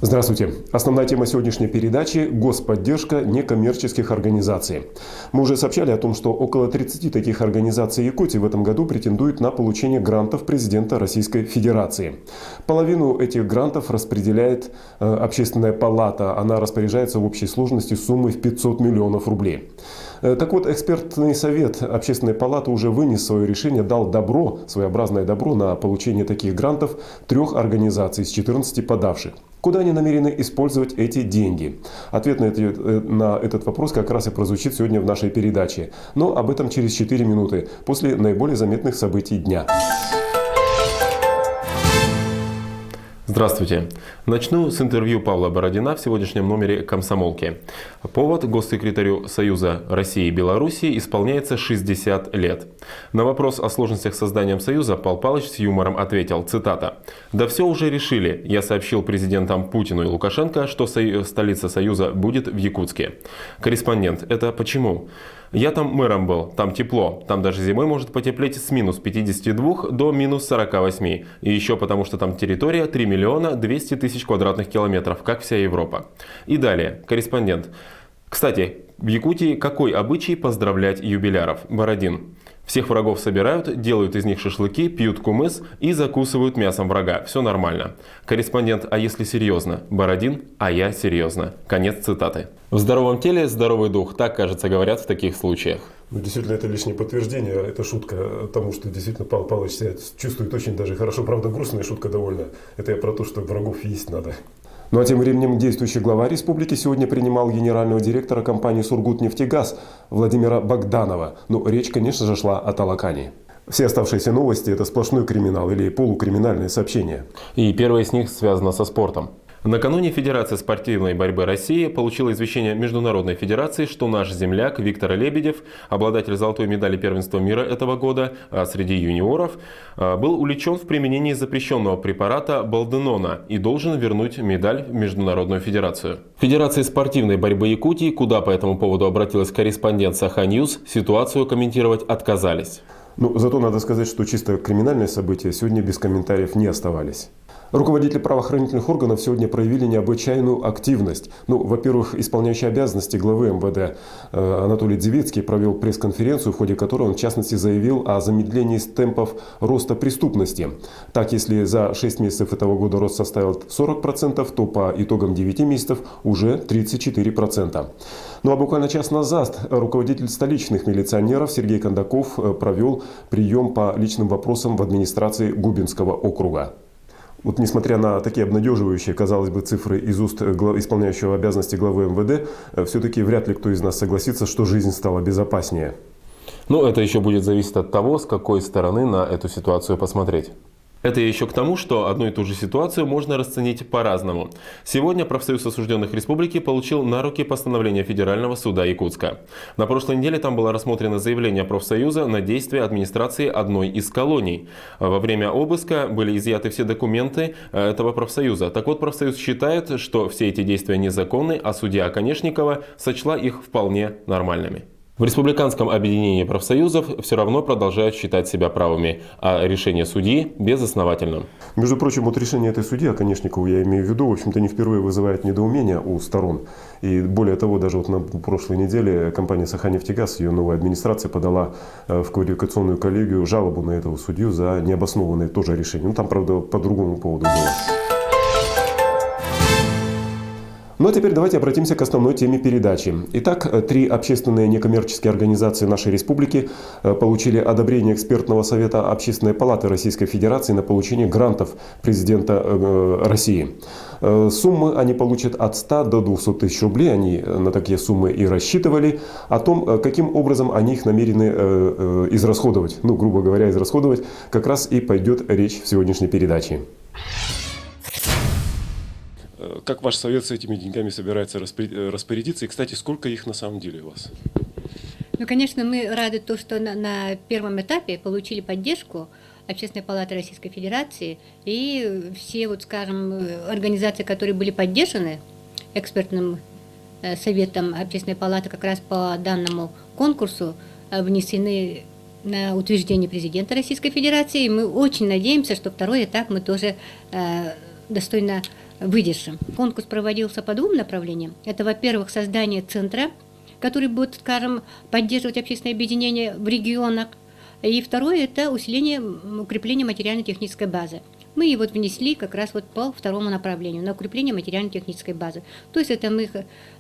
Здравствуйте. Основная тема сегодняшней передачи – господдержка некоммерческих организаций. Мы уже сообщали о том, что около 30 таких организаций Якутии в этом году претендуют на получение грантов президента Российской Федерации. Половину этих грантов распределяет Общественная палата. Она распоряжается в общей сложности суммой в 500 миллионов рублей. Так вот, экспертный совет Общественной палаты уже вынес свое решение, дал добро, своеобразное добро на получение таких грантов 3 организаций из 14 подавших. Куда они намерены использовать эти деньги? Ответ на этот вопрос как раз и прозвучит сегодня в нашей передаче. Но об этом через 4 минуты, после наиболее заметных событий дня. Здравствуйте. Начну с интервью Павла Бородина в сегодняшнем номере «Комсомолки». Повод: госсекретарю Союза России и Белоруссии исполняется 60 лет. На вопрос о сложностях с созданием Союза Павел Павлович с юмором ответил, цитата: «Да все уже решили. Я сообщил президентам Путину и Лукашенко, что столица Союза будет в Якутске». Корреспондент: это почему? Я там мэром был, там тепло, там даже зимой может потеплеть с минус 52 до минус 48. И еще потому, что там территория 3 миллиона 200 тысяч квадратных километров, как вся Европа. И далее, корреспондент. Кстати, в Якутии какой обычай поздравлять юбиляров? Бородин: всех врагов собирают, делают из них шашлыки, пьют кумыс и закусывают мясом врага. Все нормально. Корреспондент: а если серьезно? Бородин: а я серьезно. Конец цитаты. В здоровом теле здоровый дух. Так, кажется, говорят в таких случаях. Ну, действительно, это лишнее подтверждение. Это шутка тому, что действительно Павел Павлович себя чувствует очень даже хорошо. Правда, грустная шутка довольно. Это я про то, что врагов есть надо. Ну а тем временем действующий глава республики сегодня принимал генерального директора компании «Сургутнефтегаз» Владимира Богданова. Ну, речь, конечно же, шла о Талакане. Все оставшиеся новости – это сплошной криминал или полукриминальные сообщения. И первое из них связано со спортом. Накануне Федерация спортивной борьбы России получила извещение Международной Федерации, что наш земляк Виктор Лебедев, обладатель золотой медали первенства мира этого года среди юниоров, был увлечен в применении запрещенного препарата Балденона и должен вернуть медаль в Международную Федерацию. Федерация спортивной борьбы Якутии, куда по этому поводу обратилась корреспондент Саха-Ньюс, ситуацию комментировать отказались. Ну, зато надо сказать, что чисто криминальные события сегодня без комментариев не оставались. Руководители правоохранительных органов сегодня проявили необычайную активность. Ну, во-первых, исполняющий обязанности главы МВД Анатолий Дзивецкий провел пресс-конференцию, в ходе которой он, в частности, заявил о замедлении темпов роста преступности. Так, если за 6 месяцев этого года рост составил 40%, то по итогам 9 месяцев уже 34%. Ну а буквально час назад руководитель столичных милиционеров Сергей Кондаков провел прием по личным вопросам в администрации Губинского округа. Вот несмотря на такие обнадеживающие, казалось бы, цифры из уст исполняющего обязанности главы МВД, все-таки вряд ли кто из нас согласится, что жизнь стала безопаснее. Но это еще будет зависеть от того, с какой стороны на эту ситуацию посмотреть. Это еще к тому, что одну и ту же ситуацию можно расценить по-разному. Сегодня профсоюз осужденных республики получил на руки постановление Федерального суда Якутска. На прошлой неделе там было рассмотрено заявление профсоюза на действия администрации одной из колоний. Во время обыска были изъяты все документы этого профсоюза. Так вот, профсоюз считает, что все эти действия незаконны, а судья Конешникова сочла их вполне нормальными. В республиканском объединении профсоюзов все равно продолжают считать себя правыми, а решение судьи безосновательным. Между прочим, вот решение этой судьи, Конешникову я имею в виду, в общем-то, не впервые вызывает недоумение у сторон. И более того, даже вот на прошлой неделе компания «Саханефтегаз», ее новая администрация подала в квалификационную коллегию жалобу на этого судью за необоснованное тоже решение. Ну, там, правда, по другому поводу было. Ну а теперь давайте обратимся к основной теме передачи. Итак, 3 общественные некоммерческие организации нашей республики получили одобрение экспертного совета Общественной палаты Российской Федерации на получение грантов президента России. Суммы они получат от 100 до 200 тысяч рублей. Они на такие суммы и рассчитывали. О том, каким образом они их намерены израсходовать, ну, грубо говоря, израсходовать, как раз и пойдет речь в сегодняшней передаче. Как ваш совет с этими деньгами собирается распорядиться? И, кстати, сколько их на самом деле у вас? Ну, конечно, мы рады то, что на первом этапе получили поддержку Общественной палаты Российской Федерации, и все, вот, скажем, организации, которые были поддержаны экспертным советом Общественной палаты как раз по данному конкурсу, внесены на утверждение президента Российской Федерации. И мы очень надеемся, что второй этап мы тоже достойно выдержим. Конкурс проводился по двум направлениям. Это, во-первых, создание центра, который будет, скажем, поддерживать общественное объединение в регионах. И второе – это укрепление материально-технической базы. Мы его внесли как раз вот по второму направлению, на укрепление материально-технической базы. То есть это мы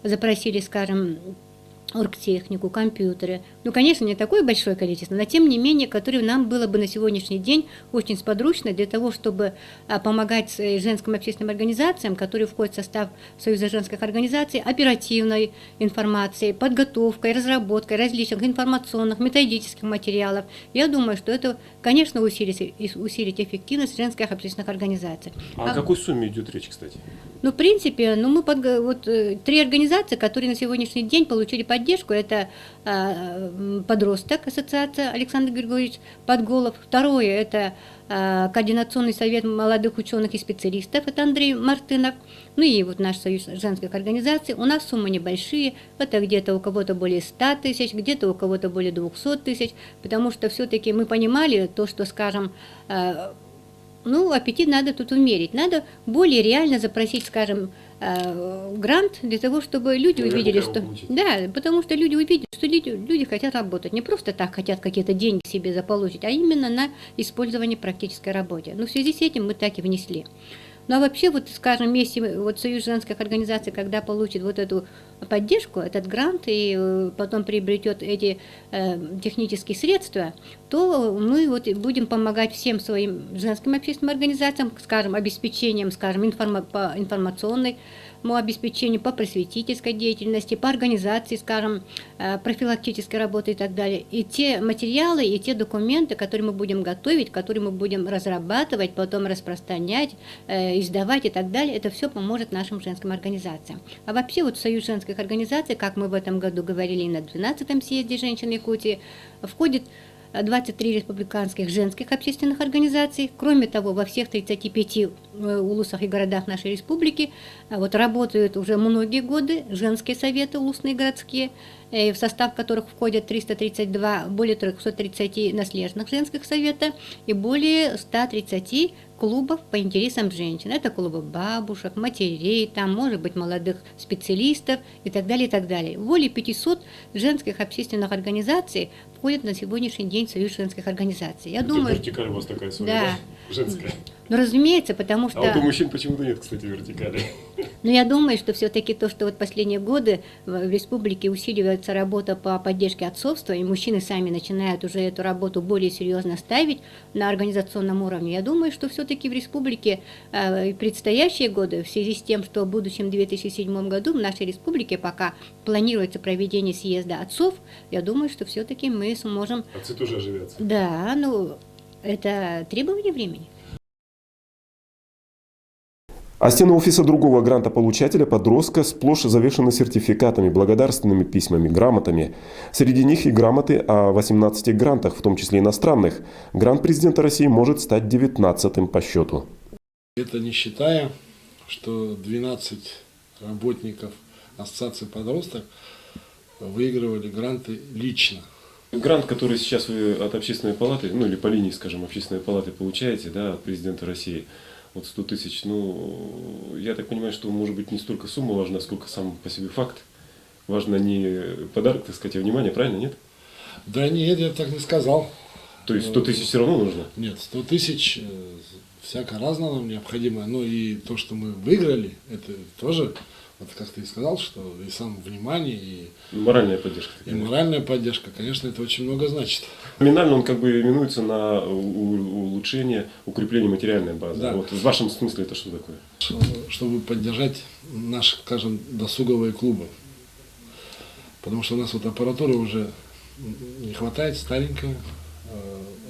запросили, скажем, оргтехнику, компьютеры. Ну, конечно, не такое большое количество, но тем не менее, которое нам было бы на сегодняшний день очень сподручно для того, чтобы помогать женским общественным организациям, которые входят в состав Союза женских организаций, оперативной информацией, подготовкой, разработкой различных информационных, методических материалов. Я думаю, что это, конечно, усилит эффективность женских общественных организаций. А о какой сумме идет речь, кстати? Ну, в принципе, мы три организации, которые на сегодняшний день получили поддержку. Это подросток, ассоциация Александр Григорьевич Подголов. Второе – это Координационный совет молодых ученых и специалистов, это Андрей Мартынов. Ну и вот наш союз женских организаций. У нас суммы небольшие, это где-то у кого-то более 100 тысяч, где-то у кого-то более 200 тысяч, потому что все-таки мы понимали то, что, скажем, аппетит надо тут умерить. Надо более реально запросить, скажем, грант для того, чтобы люди увидели, что... Да, потому что люди увидели, что люди хотят работать. Не просто так хотят какие-то деньги себе заполучить, а именно на использование практической работе. Но в связи с этим мы так и внесли. Ну а вообще, скажем, если Союз женских организаций, когда получит эту поддержку, этот грант, и потом приобретет эти технические средства, то мы будем помогать всем своим женским общественным организациям, скажем, обеспечением, скажем, по информационной обеспечению, по просветительской деятельности, по организации, скажем, профилактической работы и так далее. И те материалы, и те документы, которые мы будем готовить, которые мы будем разрабатывать, потом распространять, издавать и так далее, это все поможет нашим женским организациям. А вообще Союз женских организаций, как мы в этом году говорили и на 12-м съезде женщин Якутии, входит 23 республиканских женских общественных организаций. Кроме того, во всех 35 улусах и городах нашей республики работают уже многие годы женские советы улусные и городские, в состав которых входят 332, более 330 наследных женских советов и более 130 клубов по интересам женщин. Это клубы бабушек, матерей, там, может быть, молодых специалистов и так далее, и так далее. Более 500 женских общественных организаций входят на сегодняшний день в Союз женских организаций. Я думаю, вертикаль у вас такая своя, да? Женская. Ну, разумеется, потому что... А у мужчин почему-то нет, кстати, вертикали. Но я думаю, что все-таки то, что последние годы в республике усиливается работа по поддержке отцовства, и мужчины сами начинают уже эту работу более серьезно ставить на организационном уровне, я думаю, что все-таки в республике в предстоящие годы, в связи с тем, что в будущем 2007 году в нашей республике пока планируется проведение съезда отцов, я думаю, что все-таки мы сможем... Отцы тоже оживятся. Да, это требование времени. А стены офиса другого грантополучателя подростка сплошь завешены сертификатами, благодарственными письмами, грамотами. Среди них и грамоты о 18 грантах, в том числе иностранных. Грант президента России может стать 19-м по счету. Это не считая, что 12 работников Ассоциации подростков выигрывали гранты лично. Грант, который сейчас вы от общественной палаты, или по линии, скажем, общественной палаты получаете, да, от президента России, 100 тысяч, я так понимаю, что, может быть, не столько сумма важна, сколько сам по себе факт. Важно не подарок, так сказать, а внимание, правильно, нет? Да нет, я так не сказал. То есть 100 тысяч все равно нужно? Нет, 100 тысяч всяко разно нам необходимо. Но и то, что мы выиграли, это тоже, как ты и сказал, что и само внимание, и моральная поддержка. И моральная поддержка, конечно, это очень много значит. Номинально он именуется на улучшение, укрепление материальной базы. Да. В вашем смысле это что такое? Чтобы поддержать наши, скажем, досуговые клубы. Потому что у нас аппаратуры уже не хватает, старенькая.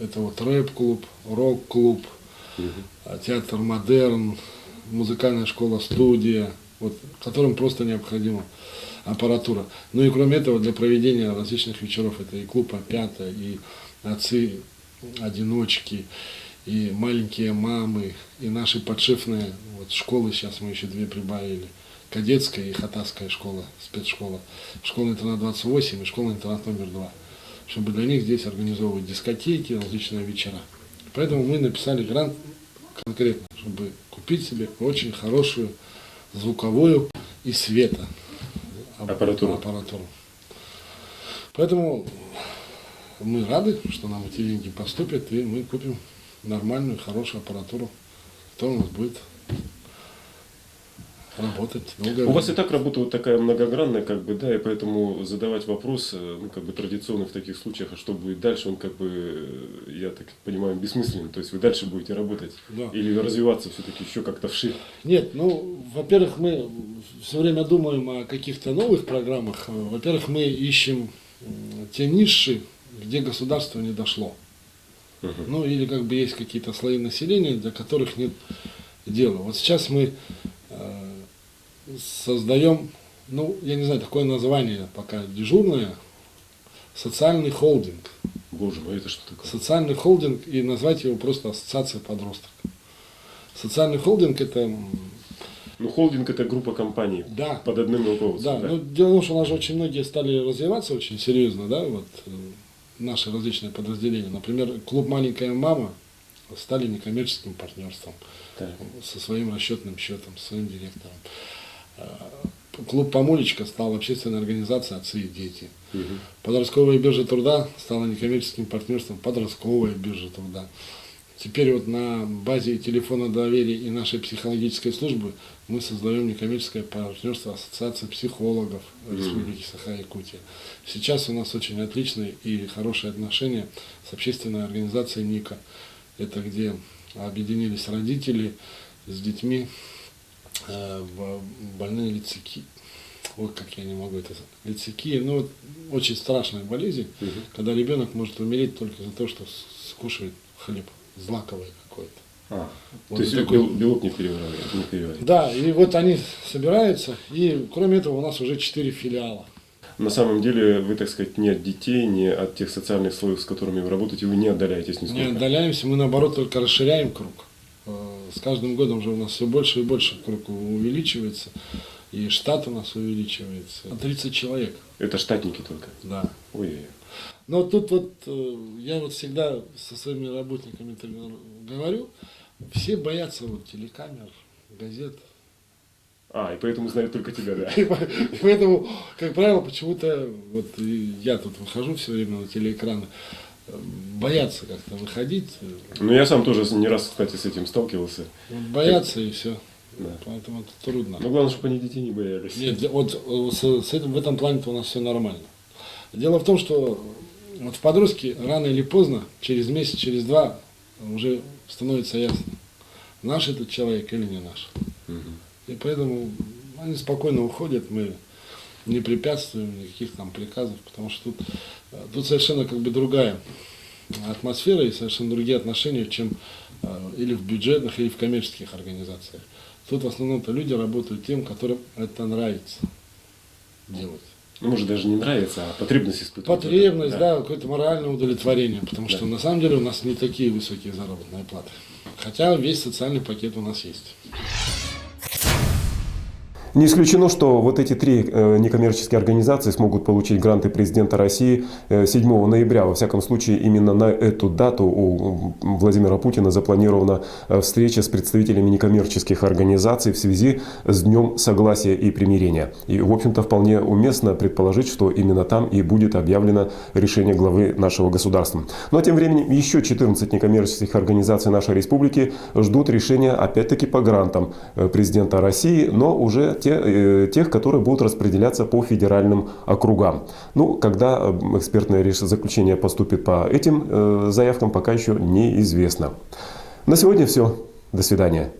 Это рэп-клуб, рок-клуб, театр «Модерн», музыкальная школа-студия, которым просто необходима аппаратура. Ну и кроме этого, для проведения различных вечеров, это и клуб «Опята», и отцы-одиночки, и маленькие мамы, и наши подшефные школы, сейчас мы еще 2 прибавили, кадетская и хатасская школа, спецшкола, школа-интернат 28 и школа-интернат номер 2, чтобы для них здесь организовывать дискотеки, различные вечера. Поэтому мы написали грант конкретно, чтобы купить себе очень хорошую звуковую и света Аппаратуру. Поэтому мы рады, что нам эти деньги поступят, и мы купим нормальную, хорошую аппаратуру, которая у нас будет работать долгое У вас и время. так работа вот такая многогранная, как бы, да, и поэтому задавать вопрос, ну, как бы традиционно в таких случаях, а что будет дальше, он, как бы, я так понимаю, бессмысленный. То есть вы дальше будете работать Да. или развиваться все-таки еще как-то вширь. Нет, ну, во-первых, мы все время думаем о каких-то новых программах. Во-первых, мы ищем те ниши, где государство не дошло. Ну, или как бы есть какие-то слои населения, для которых нет дела. Вот сейчас мы создаем, ну, я не знаю, такое название пока дежурное, социальный холдинг. Боже мой, это что такое? Социальный холдинг, и назвать его просто ассоциация подростков. Социальный холдинг это, Ну, холдинг это группа компаний да, под одним руководством. да, ну, дело в том, что у нас же очень многие стали развиваться очень серьезно, да, вот наши различные подразделения. Например, клуб «Маленькая мама» стали некоммерческим партнерством Так. со своим расчетным счетом, со своим директором. Клуб «Помолечка» стал общественной организацией «Отцы и дети». Подростковая биржа труда стала некоммерческим партнерством «Подростковая биржа труда». Теперь вот на базе телефона доверия и нашей психологической службы мы создаем некоммерческое партнерство Ассоциации психологов Республики Саха-Якутия. Сейчас у нас очень отличные и хорошие отношения с общественной организацией НИКа. Это где объединились родители с детьми, больные лицеки. Вот как я не могу это сказать. Лицеки, ну вот очень страшная болезнь, когда ребенок может умереть только за то, что скушает хлеб злаковый какой-то. Вот То есть такой. белок не переваривает. Да, и вот они собираются, и кроме этого у нас уже 4 филиала. На самом деле вы, так сказать, ни от детей, ни от тех социальных слоев, с которыми вы работаете, вы не отдаляетесь Не нисколько. отдаляемся, мы наоборот только расширяем круг. С каждым годом уже у нас все больше и больше круг увеличивается, и штат у нас увеличивается. 30 человек, Это штатники только. да. Ой. Но тут вот я вот всегда со своими работниками говорю, все боятся вот телекамер, газет. И поэтому знают только тебя, да. И поэтому, как правило, почему-то вот и я тут выхожу все время на телеэкраны, боятся как-то выходить. Ну, я сам тоже не раз, кстати, с этим сталкивался. Вот боятся и все. Да. Поэтому это трудно. Но главное, чтобы они детей не боялись. Нет, вот с этим, в этом плане-то у нас все нормально. Дело в том, что вот в подростке рано или поздно, через месяц, через два, уже становится ясно, наш этот человек или не наш. И поэтому они спокойно уходят, мы не препятствуем никаких там приказов, потому что тут совершенно как бы другая атмосфера и совершенно другие отношения, чем или в бюджетных, или в коммерческих организациях. Тут в основном-то люди работают тем, которым это нравится делать. Ну, может, даже не нравится, а потребность испытывать. Потребность, да, какое-то моральное удовлетворение, потому что на самом деле у нас не такие высокие заработные платы. Хотя весь социальный пакет у нас есть. Не исключено, что вот эти 3 некоммерческие организации смогут получить гранты президента России 7 ноября. Во всяком случае, именно на эту дату у Владимира Путина запланирована встреча с представителями некоммерческих организаций в связи с Днем Согласия и Примирения. И, в общем-то, вполне уместно предположить, что именно там и будет объявлено решение главы нашего государства. Ну а тем временем еще 14 некоммерческих организаций нашей республики ждут решения, опять-таки, по грантам президента России, но уже тех, которые будут распределяться по федеральным округам. Ну, когда экспертное заключение поступит по этим заявкам, пока еще неизвестно. На сегодня все. До свидания.